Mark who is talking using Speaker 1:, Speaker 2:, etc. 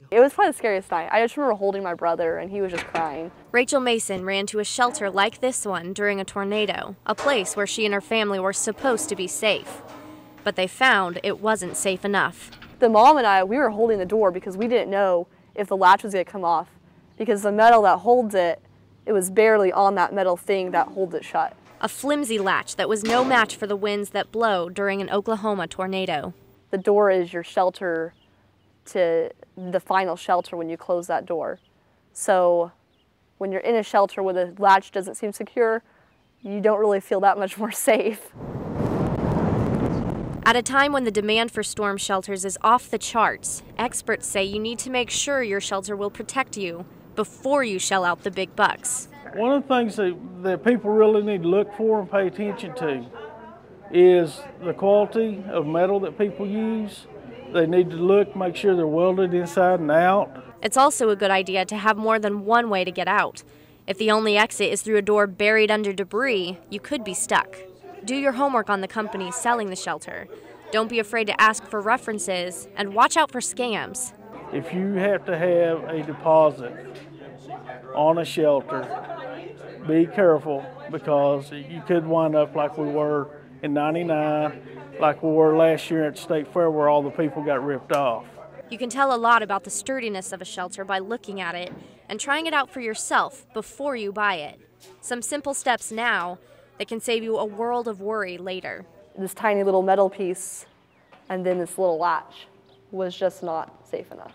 Speaker 1: It was probably the scariest night. I just remember holding my brother and he was just crying.
Speaker 2: Rachel Mason ran to a shelter like this one during a tornado, a place where she and her family were supposed to be safe. But they found it wasn't safe enough.
Speaker 1: The mom and I, we were holding the door because we didn't know if the latch was going to come off, because the metal that holds it, it was barely on that metal thing that holds it shut.
Speaker 2: A flimsy latch that was no match for the winds that blow during an Oklahoma tornado.
Speaker 1: The door is your shelter to the final shelter when you close that door. So when you're in a shelter where the latch doesn't seem secure, you don't really feel that much more safe.
Speaker 2: At a time when the demand for storm shelters is off the charts, experts say you need to make sure your shelter will protect you before you shell out the big bucks.
Speaker 3: One of the things that people really need to look for and pay attention to is the quality of metal that people use. They need to look, make sure they're welded inside and out.
Speaker 2: It's also a good idea to have more than one way to get out. If the only exit is through a door buried under debris, you could be stuck. Do your homework on the company selling the shelter. Don't be afraid to ask for references, and watch out for scams.
Speaker 3: If you have to have a deposit on a shelter, be careful, because you could wind up like we were in '99, like we were last year at the State Fair where all the people got ripped off.
Speaker 2: You can tell a lot about the sturdiness of a shelter by looking at it and trying it out for yourself before you buy it. Some simple steps now that can save you a world of worry later.
Speaker 1: This tiny little metal piece and then this little latch was just not safe enough.